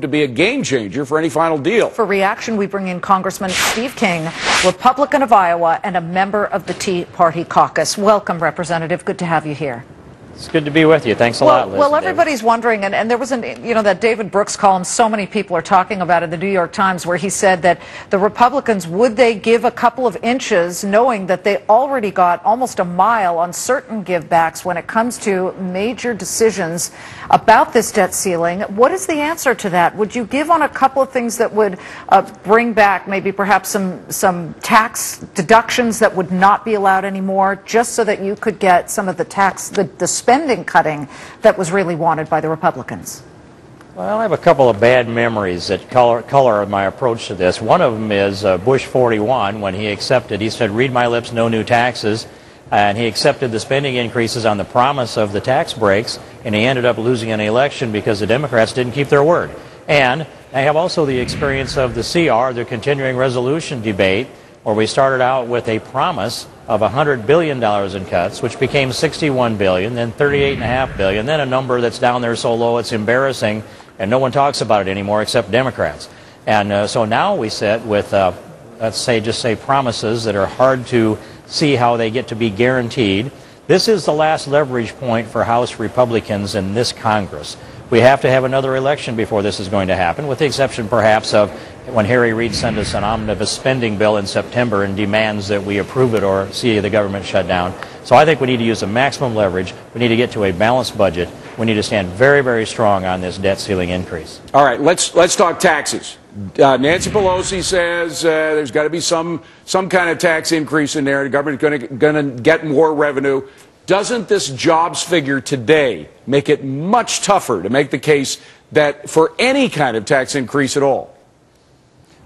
to be a game changer for any final deal. For reaction, we bring in Congressman Steve King, Republican of Iowa and a member of the Tea Party caucus. Welcome, Representative. Good to have you here. It's good to be with you. Thanks a lot, Liz. Well, everybody's wondering, and there was that David Brooks column so many people are talking about in the New York Times, where he said that the Republicans, would they give a couple of inches knowing that they already got almost a mile on certain givebacks when it comes to major decisions about this debt ceiling? What is the answer to that? Would you give on a couple of things that would bring back maybe perhaps some tax deductions that would not be allowed anymore, just so that you could get some of the the spending cutting that was really wanted by the Republicans? Well, I have a couple of bad memories that color my approach to this. One of them is Bush 41, when he said, "Read my lips, no new taxes," and he accepted the spending increases on the promise of the tax breaks, and he ended up losing an election because the Democrats didn't keep their word. And I have also the experience of the CR, the continuing resolution debate, where we started out with a promise of $100 billion in cuts, which became $61 billion, then $38.5 billion, then a number that's down there so low it's embarrassing, and no one talks about it anymore except Democrats. And so now we sit with, let's say promises that are hard to see how they get to be guaranteed. This is the last leverage point for House Republicans in this Congress. We have to have another election before this is going to happen, with the exception perhaps of when Harry Reid sent us an omnibus spending bill in September and demands that we approve it or see the government shut down. So I think we need to use the maximum leverage. We need to get to a balanced budget. We need to stand very, very strong on this debt ceiling increase. All right, let's talk taxes. Nancy Pelosi says there's got to be some kind of tax increase in there. The government's going to get more revenue. Doesn't this jobs figure today make it much tougher to make the case that for any kind of tax increase at all?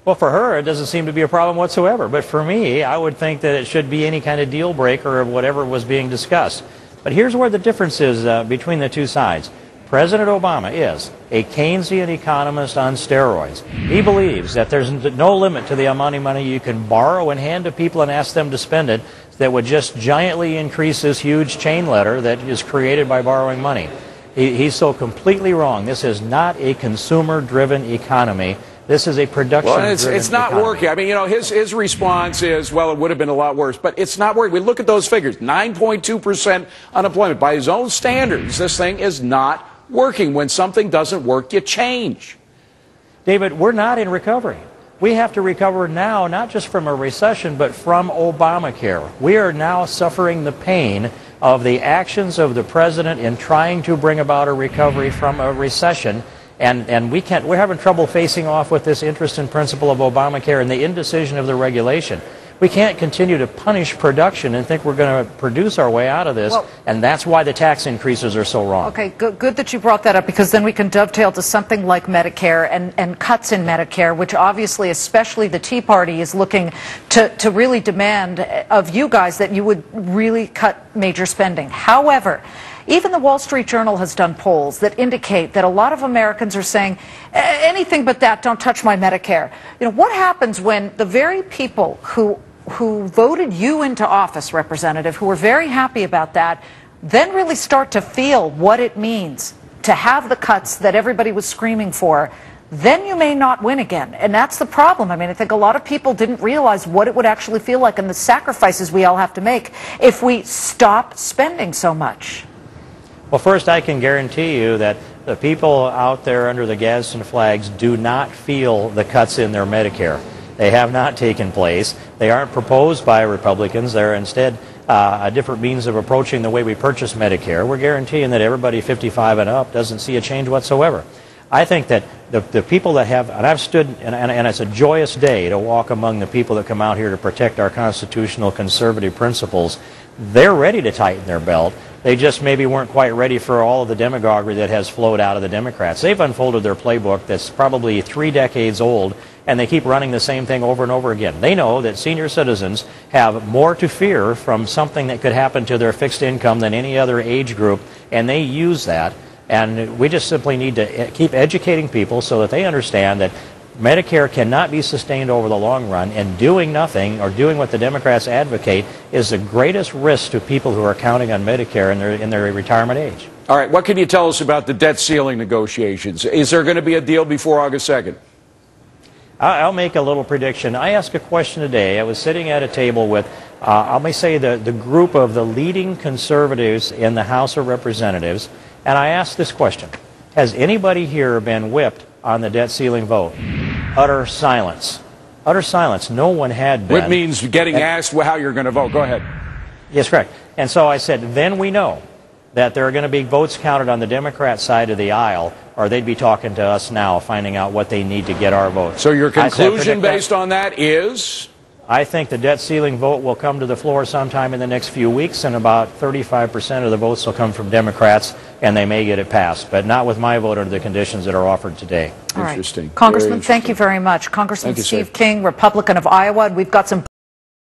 Well, for her, it doesn't seem to be a problem whatsoever. But for me, I would think that it should be any kind of deal breaker of whatever was being discussed. But here's where the difference is between the two sides. President Obama is a Keynesian economist on steroids. He believes that there's no limit to the amount of money you can borrow and hand to people and ask them to spend it that would just giantly increase this huge chain letter that is created by borrowing money. He's so completely wrong. This is not a consumer-driven economy. This is a production-driven Well, it's not economy. working. I mean, his response is, well, it would have been a lot worse. But it's not working. We look at those figures, 9.2% unemployment. By his own standards, this thing is not working. When something doesn't work, you change. David, we're not in recovery. We have to recover now, not just from a recession, but from Obamacare. We are now suffering the pain of the actions of the president in trying to bring about a recovery from a recession. And we're having trouble facing off with this interest and principle of Obamacare and the indecision of the regulation. We can't continue to punish production and think we're going to produce our way out of this, and that's why the tax increases are so wrong. Okay, good that you brought that up, because then we can dovetail to something like Medicare and cuts in Medicare, which obviously, especially the Tea Party, is looking to really demand of you guys that you would really cut major spending. However, even the Wall Street Journal has done polls that indicate that a lot of Americans are saying, anything but that, don't touch my Medicare. You know, what happens when the very people who voted you into office, Representative, who were very happy about that, then really start to feel what it means to have the cuts that everybody was screaming for? Then you may not win again. And that's the problem. I mean, I think a lot of people didn't realize what it would actually feel like and the sacrifices we all have to make if we stop spending so much. Well, first, I can guarantee you that the people out there under the Gadsden flags do not feel the cuts in their Medicare. They have not taken place. They aren't proposed by Republicans. They're instead a different means of approaching the way we purchase Medicare. We're guaranteeing that everybody 55 and up doesn't see a change whatsoever. I think that the people that have, and I've stood, and it's a joyous day to walk among the people that come out here to protect our constitutional conservative principles. They're ready to tighten their belt. They just maybe weren't quite ready for all of the demagoguery that has flowed out of the Democrats. They've unfolded their playbook that's probably 3 decades old, and they keep running the same thing over and over again. They know that senior citizens have more to fear from something that could happen to their fixed income than any other age group, and they use that. And we just simply need to keep educating people so that they understand that Medicare cannot be sustained over the long run, and doing nothing or doing what the Democrats advocate is the greatest risk to people who are counting on Medicare in their retirement age. All right, what can you tell us about the debt ceiling negotiations? Is there going to be a deal before August 2nd? I'll make a little prediction. I asked a question today. I was sitting at a table with, I may say, the group of the leading conservatives in the House of Representatives, and I asked this question. Has anybody here been whipped on the debt ceiling vote? Utter silence. Utter silence. No one had been. Whip means getting asked how you're going to vote. Go ahead. Yes, correct. And so I said, then we know that there are going to be votes counted on the Democrat side of the aisle, or they'd be talking to us now, finding out what they need to get our votes. So your conclusion based on that is? I think the debt ceiling vote will come to the floor sometime in the next few weeks, and about 35% of the votes will come from Democrats, and they may get it passed, but not with my vote under the conditions that are offered today. All right. Interesting. Congressman, thank you very much. Congressman Steve King, Republican of Iowa, and we've got some